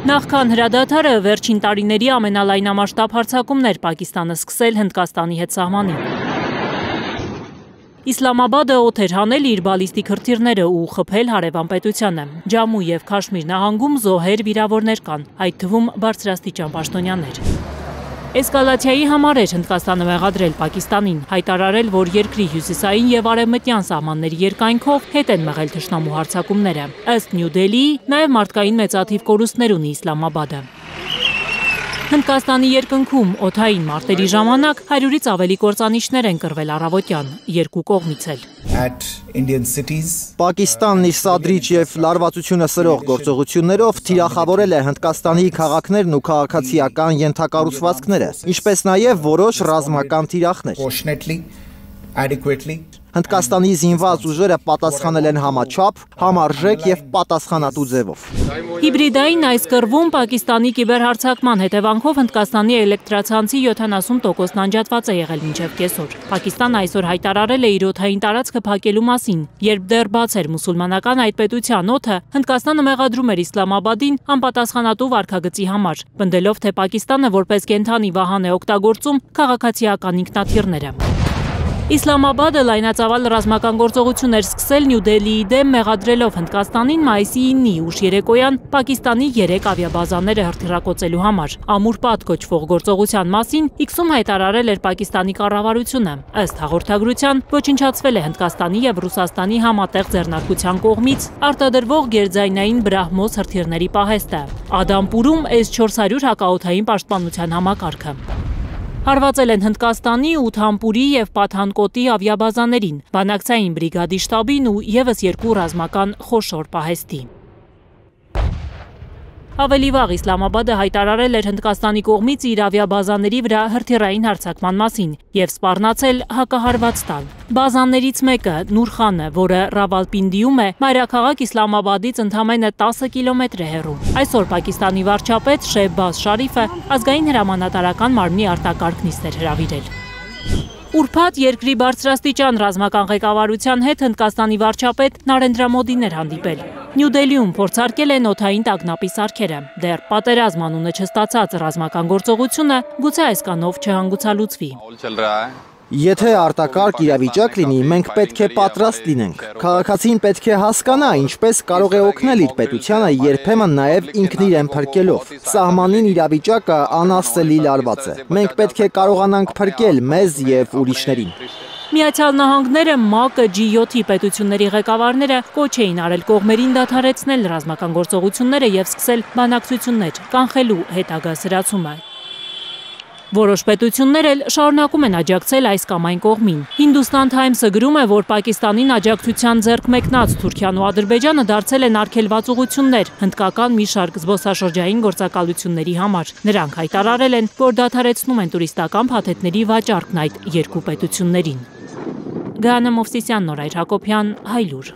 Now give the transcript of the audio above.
Նախքան հրադադարը վերջին տարիների ամենալայնամասշտաբ հարձակումներ Պակիստանը սկսել Հնդկաստանի հետ սահմանին։ Իսլամաբադը օդ էր հանել իր բալիստիկ հրթիռները ու խփել հարևան պետությանը։ Ջամու և Քաշմիր նահանգում զոհեր, վիրավորներ կան, այդ թվում բարձրաստիճան պաշտոնյաներ։ Էսկալացիայի համար էր Հնդկաստանը մեղադրել Պակիստանին, հայտարարել, որ երկրի հյուսիսային և արևմտյան սահմանների երկայնքով հետ են մղել թշնամու հարձակումները։ Ըստ Նյու Դելիի, նաև մարդկային մեծաթիվ կորուստներ ունի Իսլամաբադը։ Հնդկաստանի երկնքում օդային մարտերի ժամանակ 100-ից ավելի կործանիչներ են կռվել առավոտյան, երկու կողմից էլ։ Պակիստանն իր սադրիչ և լարվածությունը սրող գործողություններով թիրախավորել է Հնդկաստանի քաղաքներն ու քաղաքացիական ենթակառուցվածքները, ինչպես նաև որոշ ռազմական թիրախներ։ Հնդկաստանի զինված ուժերը պատասխանել են համաչափ, համարժեք և պատասխանատու ձևով։ Հիբրիդային այս կռվում Պակիստանի կիբերհարձակման հետևանքով Հնդկաստանի էլեկտրացանցի 70%-ն անջատված է եղել մինչև կեսօր։ Պակիստանը այսօր հայտարարել է իր օդային տարածքը փակելու մասին, երբ դեռ բաց էր մուսուլմանական այդ պետության օդը, Հնդկաստանը մեղադրում էր Իսլամաբադին անպատասխանատու վարքագծի համար, պնդելով, թե Պակիստանը որպես կենդանի վահան է օգտագործում քաղաքացիական ինքնաթիռները։ Իսլամաբադը լայնածավալ ռազմական գործողություններ սկսել Նյու Դելիի դեմ մեղադրելով Հնդկաստանին մայիսի 9-ի ուշ երեկոյան Պակիստանի 3 ավիաբազաները հրթիռակոծելու համար։ Ամուրպատ կոչվող գործողության մասին X-ում հայտարարել էր Պակիստանի կառավարությունը։ Ըստ հաղորդագրության ոչնչացվել է Հնդկաստանի և Ռուսաստանի համատեղ ձեռնարկության կողմից արտադրվող գերձայնային Բրահմոս հրթիռների պահեստը։ Ադամպուրում S-400 հակաօդային պաշտպանության համակարգը։ Հարվածել են Հնդկաստանի Ութամպուրի և Պաթանկոտի ավիաբազաներին, բանակցային բրիգադի շտաբին ու ևս 2 ռազմական խոշոր պահեստի։ Ավելի վաղ Իսլամաբադը հայտարարել էր Հնդկաստանի կողմից իր ավիաբազաների վրա հրթիռային հարձակման մասին և սպառնացել հակահարված տալ։ Բազաներից մեկը Նուրխանը, որը Ռավալպինդիում է, մայրաքաղաք Իսլամաբադից ընդամենը 10 կիլոմետր է հեռու։ Այսօր Պակիստանի վարչապետ Շեհբազ Շարիֆը ազգային հրամանատարական մարմնի արտակարգ նիստ էր հրավիրել։ Ուրբաթ երկրի բարձրաստիճան ռազմական ղեկավարության հետ Հնդկաստանի վարչապետ Նարենդրա Մոդին էր հանդիպել։ Նյու Դելիում փորձարկել են օդային տագնապի սարքերը։ Դեռ պատերազմ անունը չստացած ռազմական գործողությունը գուցե այս կանով չհանգուցալուծվի։ Եթե արտակարգ իրավիճակ լինի, մենք պետք է պատրաստ լինենք։ Քաղաքացին պետք է հասկանա, ինչպես կարող է օգնել իր պետությանը, երբեմն նաև ինքն իրեն փրկելով։ Սահմանին իրավիճակը անասելի լարված է։ Մենք պետք է կարողանանք փրկել մեզ և ուրիշներին։ Միացյալ Նահանգները, ՄԱԿ-ը, G7-ի պետությունների ղեկավարները կոչ էին արել կողմերին դադարեցնել ռազմական գործողությունները և սկսել բանակցություններ, կանխելու հետագա սրացումը։ Որոշ պետություններ էլ շարունակում են աջակցել այս կամ այն կողմին։ Hindustan Times-ը գրում է, որ Պակիստանին աջակցության ձեռք մեկնած Թուրքիան ու Ադրբեջանը դարձել են արգելված ուղղություններ հնդկական մի շարք զբոսաշրջային գործակալությունների համար։ Նրանք հայտարարել են, որ դադարեցնում են տուրիստական փաթեթների վաճառքն այդ երկու պետություններին։ Գանա Մովսիսյան, Նորայր Հակոբյան, Հայլուր։